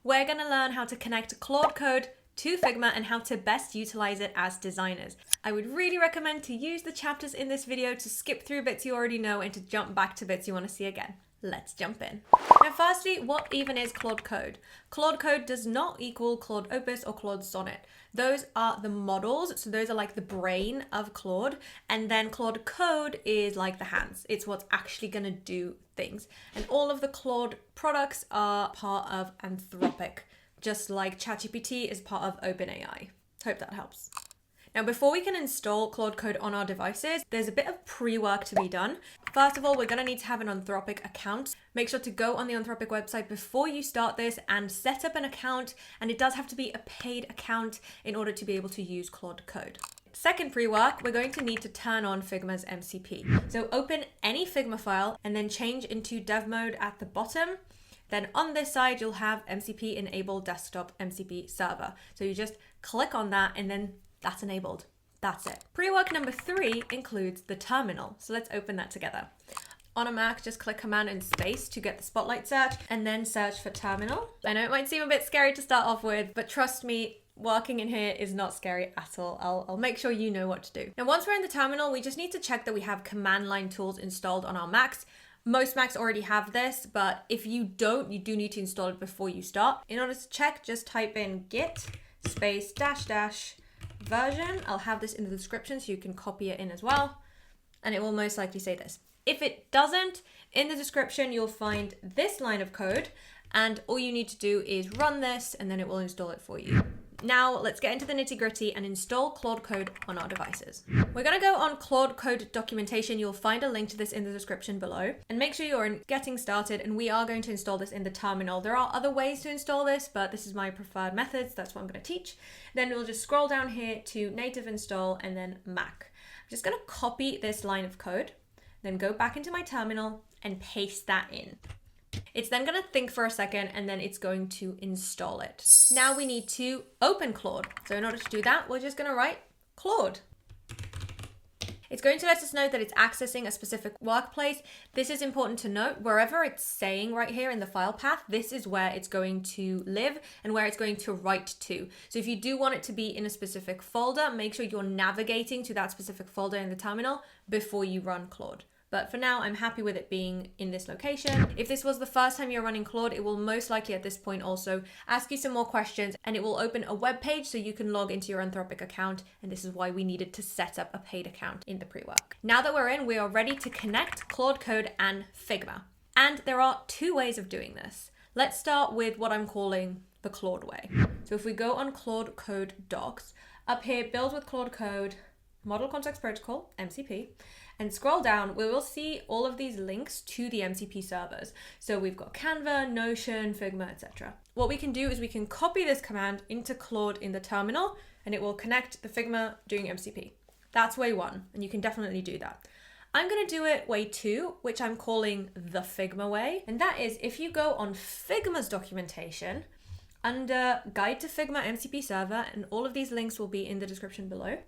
we're going to learn how to connect Claude Code to Figma and how to best utilize it as designers. I would really recommend to use the chapters in this video to skip through bits you already know and to jump back to bits you want to see again. Let's jump in. Now, firstly, what even is Claude Code? Claude Code does not equal Claude Opus or Claude Sonnet. Those are the models, so those are like the brain of Claude, and then Claude Code is like the hands. It's what's actually going to do things. And all of the Claude products are part of Anthropic, just like ChatGPT is part of OpenAI. Hope that helps. Now, before we can install Claude Code on our devices, there's a bit of pre-work to be done. First of all, we're going to need to have an Anthropic account. Make sure to go on the Anthropic website before you start this and set up an account. And it does have to be a paid account in order to be able to use Claude Code. Second pre-work, we're going to need to turn on Figma's MCP. So open any Figma file and then change into dev mode at the bottom. Then on this side, you'll have MCP enable desktop MCP server. So you just click on that and then that's enabled. That's it. Pre-work number 3 includes the terminal. So let's open that together. On a Mac, just click Command and space to get the spotlight search and then search for terminal. I know it might seem a bit scary to start off with, but trust me, working in here is not scary at all. I'll make sure you know what to do. Now, once we're in the terminal, we just need to check that we have command line tools installed on our Macs. Most Macs already have this, but if you don't, you do need to install it before you start. In order to check, just type in git space -- version. I'll have this in the description so you can copy it in as well. And it will most likely say this. If it doesn't, in the description, you'll find this line of code. And all you need to do is run this and then it will install it for you. Now let's get into the nitty gritty and install Claude Code on our devices. We're going to go on Claude Code documentation. You'll find a link to this in the description below, and make sure you're getting started, and we are going to install this in the terminal. There are other ways to install this, but this is my preferred methods. That's what I'm going to teach. Then we'll just scroll down here to native install and then Mac. I'm just going to copy this line of code, then go back into my terminal and paste that in. It's then going to think for a second and then it's going to install it. Now we need to open Claude. So in order to do that, we're just going to write Claude. It's going to let us know that it's accessing a specific workplace. This is important to note. Wherever it's saying right here in the file path, this is where it's going to live and where it's going to write to. So if you do want it to be in a specific folder, make sure you're navigating to that specific folder in the terminal before you run Claude. But for now, I'm happy with it being in this location. If this was the first time you're running Claude, it will most likely at this point also ask you some more questions and it will open a web page so you can log into your Anthropic account. And this is why we needed to set up a paid account in the pre-work. Now that we're in, we are ready to connect Claude Code and Figma. And there are 2 ways of doing this. Let's start with what I'm calling the Claude way. So if we go on Claude Code docs, up here, build with Claude Code, Model Context Protocol, MCP, and scroll down, we will see all of these links to the MCP servers. So we've got Canva, Notion, Figma, etc. What we can do is we can copy this command into Claude in the terminal and it will connect the Figma doing MCP. That's way 1, and you can definitely do that. I'm going to do it way 2, which I'm calling the Figma way. And that is if you go on Figma's documentation under Guide to Figma MCP Server, and all of these links will be in the description below.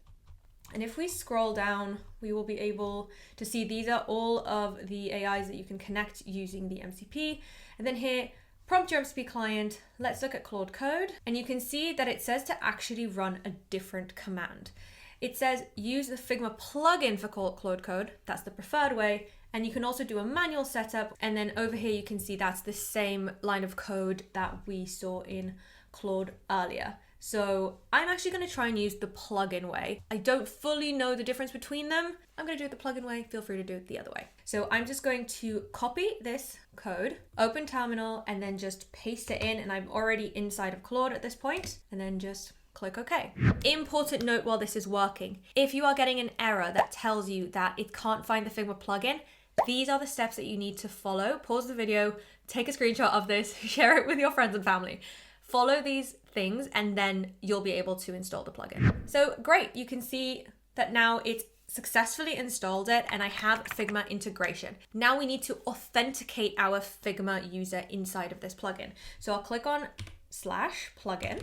And if we scroll down, we will be able to see these are all of the AIs that you can connect using the MCP. And then here, prompt your MCP client. Let's look at Claude Code. And you can see that it says to actually run a different command. It says use the Figma plugin for Claude Code. That's the preferred way. And you can also do a manual setup. And then over here, you can see that's the same line of code that we saw in Claude earlier. So I'm actually going to try and use the plugin way. I don't fully know the difference between them. I'm going to do it the plugin way. Feel free to do it the other way. So I'm just going to copy this code, open terminal, and then just paste it in. And I'm already inside of Claude at this point. And then just click OK. Important note while this is working. If you are getting an error that tells you that it can't find the Figma plugin, these are the steps that you need to follow. Pause the video, take a screenshot of this, share it with your friends and family. Follow these things and then you'll be able to install the plugin. So great, you can see that now it's successfully installed it and I have Figma integration. Now we need to authenticate our Figma user inside of this plugin. So I'll click on /plugin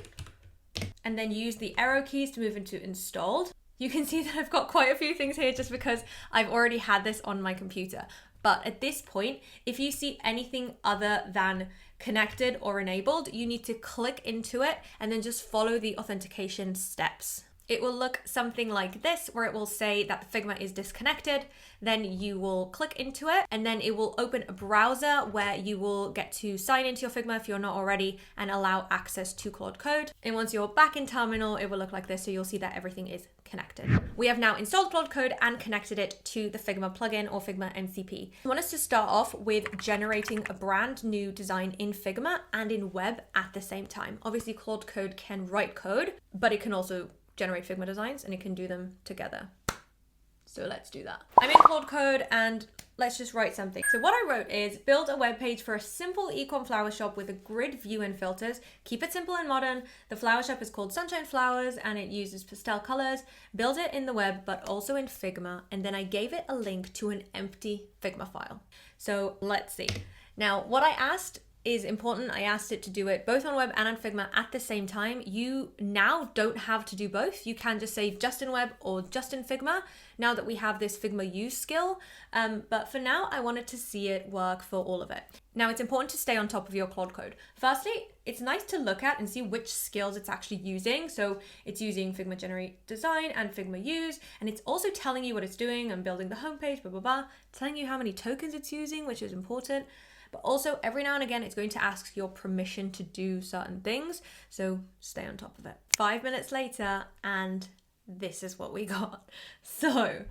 and then use the arrow keys to move into installed. You can see that I've got quite a few things here just because I've already had this on my computer. But at this point, if you see anything other than connected or enabled, you need to click into it and then just follow the authentication steps. It will look something like this, where it will say that the Figma is disconnected. Then you will click into it and then it will open a browser where you will get to sign into your Figma if you're not already and allow access to Claude Code. And once you're back in terminal, it will look like this. So you'll see that everything is connected. We have now installed Claude Code and connected it to the Figma plugin or Figma MCP. I want us to start off with generating a brand new design in Figma and in web at the same time. Obviously, Claude Code can write code, but it can also generate Figma designs and it can do them together. So let's do that. I'm in Claude Code and let's just write something. So what I wrote is build a web page for a simple ecom flower shop with a grid view and filters. Keep it simple and modern. The flower shop is called Sunshine Flowers and it uses pastel colors. Build it in the web, but also in Figma. And then I gave it a link to an empty Figma file. So let's see. Now, what I asked is important. I asked it to do it both on web and on Figma at the same time. You now don't have to do both. You can just say just in web or just in Figma now that we have this Figma-use skill. But for now, I wanted to see it work for all of it. Now, it's important to stay on top of your Claude Code. Firstly, it's nice to look at and see which skills it's actually using. So it's using Figma Generate Design and Figma-use, and it's also telling you what it's doing and building the homepage, blah, blah, blah, telling you how many tokens it's using, which is important. But also every now and again, it's going to ask your permission to do certain things. So stay on top of it. 5 minutes later, and this is what we got. So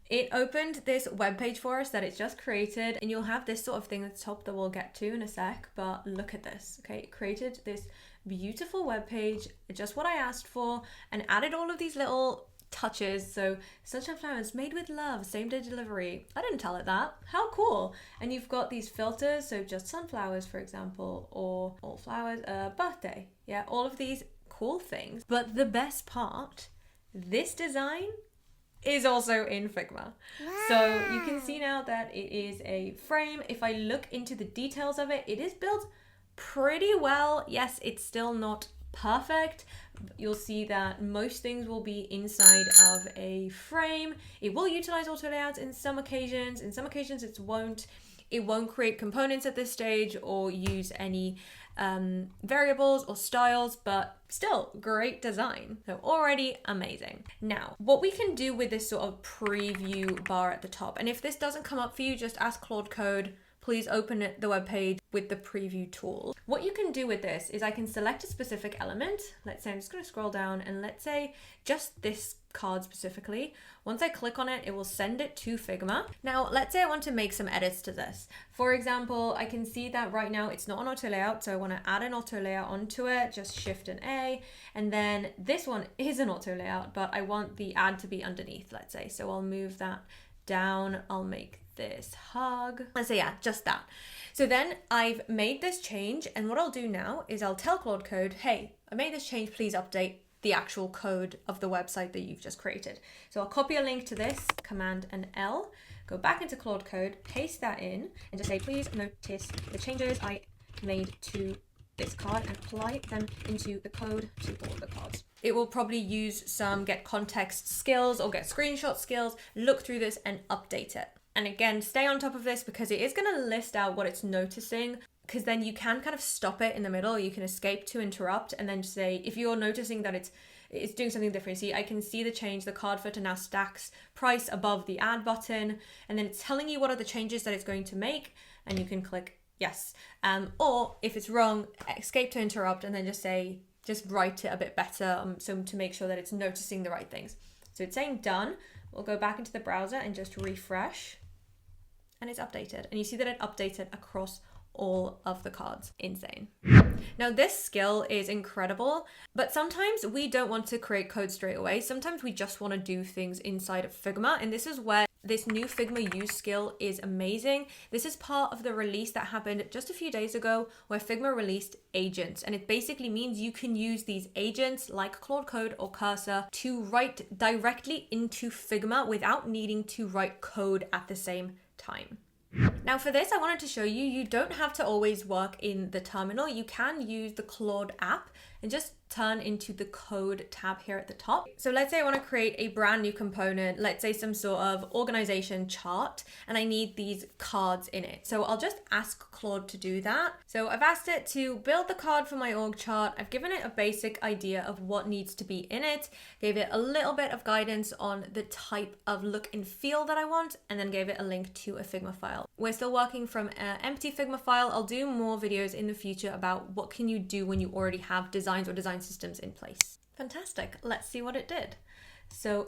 it opened this web page for us that it's just created, and you'll have this sort of thing at the top that we'll get to in a sec, but look at this, okay? It created this beautiful web page, just what I asked for, and added all of these little touches. So Sunshine Flowers made with love, same day delivery. I didn't tell it that. How cool. And you've got these filters, so just sunflowers, for example, or all flowers, birthday. Yeah, all of these cool things. But the best part, this design is also in Figma. Wow. So you can see now that it is a frame. If I look into the details of it, it is built pretty well. Yes, it's still not perfect. You'll see that most things will be inside of a frame. It will utilize auto layouts in some occasions. In some occasions it won't. It won't create components at this stage or use any variables or styles, but still great design. So already amazing. Now, what we can do with this sort of preview bar at the top, and if this doesn't come up for you, just ask Claude Code, please open the web page with the preview tool. What you can do with this is I can select a specific element. Let's say I'm just going to scroll down and let's say just this card specifically. Once I click on it, it will send it to Figma. Now, let's say I want to make some edits to this. For example, I can see that right now it's not an auto layout, so I want to add an auto layout onto it, just Shift and A. And then this one is an auto layout, but I want the add to be underneath, let's say. So I'll move that down. I'll make this hug. And so yeah, just that. So then I've made this change, and what I'll do now is I'll tell Claude Code, hey, I made this change, please update the actual code of the website that you've just created. So I'll copy a link to this, Command and L, go back into Claude Code, paste that in, and just say, please notice the changes I made to this card and apply them into the code to all the cards. It will probably use some get context skills or get screenshot skills, look through this and update it. And again, stay on top of this because it is going to list out what it's noticing, because then you can kind of stop it in the middle. You can escape to interrupt and then say, if you're noticing that it's doing something different. See, I can see the change. The card footer now stacks price above the add button, and then it's telling you what are the changes that it's going to make, and you can click yes. Or if it's wrong, escape to interrupt and then just write it a bit better so to make sure that it's noticing the right things. So it's saying done. We'll go back into the browser and just refresh, and it's updated. And you see that it updated across all of the cards. Insane. Now this skill is incredible, but sometimes we don't want to create code straight away. Sometimes we just want to do things inside of Figma, and this is where this new Figma-use skill is amazing. This is part of the release that happened just a few days ago where Figma released agents, and it basically means you can use these agents like Claude Code or Cursor to write directly into Figma without needing to write code at the same time. Now for this, I wanted to show you, you don't have to always work in the terminal. You can use the Claude app and just turn into the code tab here at the top. So let's say I want to create a brand new component, let's say some sort of organization chart, and I need these cards in it. So I'll just ask Claude to do that. So I've asked it to build the card for my org chart. I've given it a basic idea of what needs to be in it, gave it a little bit of guidance on the type of look and feel that I want, and then gave it a link to a Figma file. We're still working from an empty Figma file. I'll do more videos in the future about what can you do when you already have designs or design systems in place. Fantastic. Let's see what it did. So,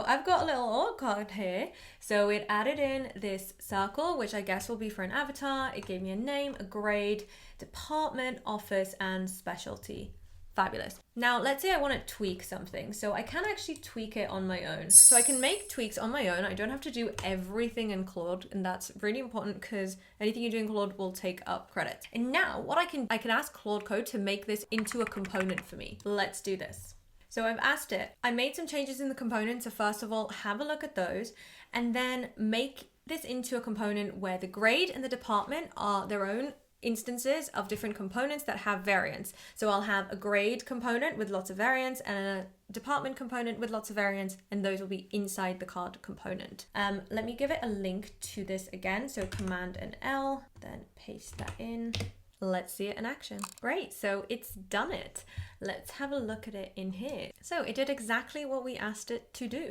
I've got a little org card here. So it added in this circle, which I guess will be for an avatar. It gave me a name, a grade, department, office, and specialty. Fabulous. Now, let's say I want to tweak something. So I can actually tweak it on my own. So I can make tweaks on my own. I don't have to do everything in Claude. And that's really important because anything you do in Claude will take up credit. And now what I can ask Claude Code to make this into a component for me. Let's do this. So I've asked it, I made some changes in the component. So first of all, have a look at those and then make this into a component where the grade and the department are their own instances of different components that have variants. So I'll have a grade component with lots of variants and a department component with lots of variants, and those will be inside the card component. Let me give it a link to this again. So Command and L, then paste that in. Let's see it in action. Great, so it's done it. Let's have a look at it in here. So it did exactly what we asked it to do.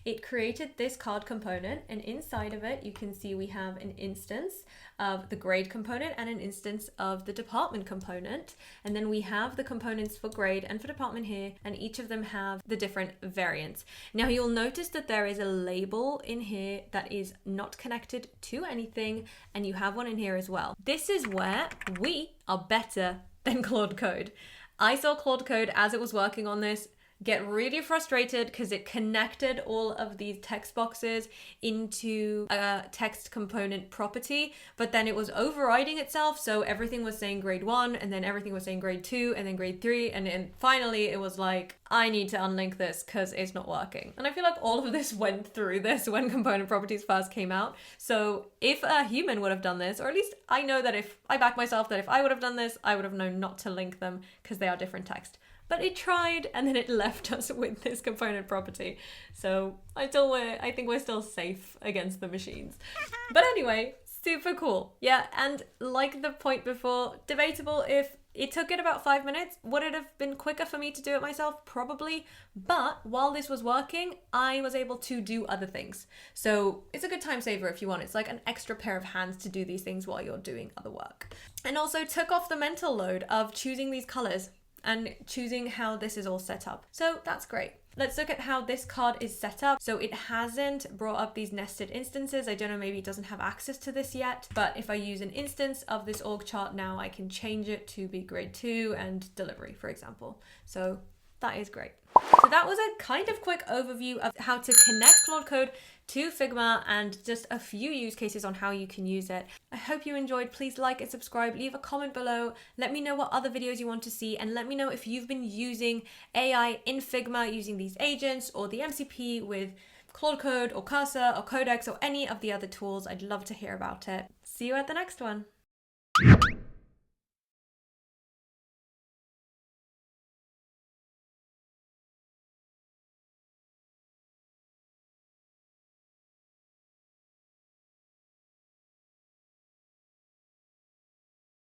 It created this card component, and inside of it, you can see we have an instance of the grade component and an instance of the department component. And then we have the components for grade and for department here, and each of them have the different variants. Now you'll notice that there is a label in here that is not connected to anything, and you have one in here as well. This is where we are better than Claude Code. I saw Claude Code as it was working on this get really frustrated because it connected all of these text boxes into a text component property, but then it was overriding itself. So everything was saying grade 1, and then everything was saying grade 2, and then grade 3. And then finally it was like, I need to unlink this because it's not working. And I feel like all of this went through this when component properties first came out. So if a human would have done this, or at least I know that if I back myself that if I would have done this, I would have known not to link them because they are different text. But it tried, and then it left us with this component property. So I think we're still safe against the machines. But anyway, super cool. Yeah, and like the point before, debatable if it took it about 5 minutes. Would it have been quicker for me to do it myself? Probably. But while this was working, I was able to do other things. So it's a good time saver if you want. It's like an extra pair of hands to do these things while you're doing other work. And also took off the mental load of choosing these colors and choosing how this is all set up. So that's great. Let's look at how this card is set up. So it hasn't brought up these nested instances. I don't know, maybe it doesn't have access to this yet, but if I use an instance of this org chart now, I can change it to be grade 2 and delivery, for example. So that is great. So that was a kind of quick overview of how to connect Claude Code to Figma and just a few use cases on how you can use it. I hope you enjoyed. Please like and subscribe, leave a comment below. Let me know what other videos you want to see, and let me know if you've been using AI in Figma using these agents or the MCP with Claude Code or Cursor or Codex or any of the other tools. I'd love to hear about it. See you at the next one.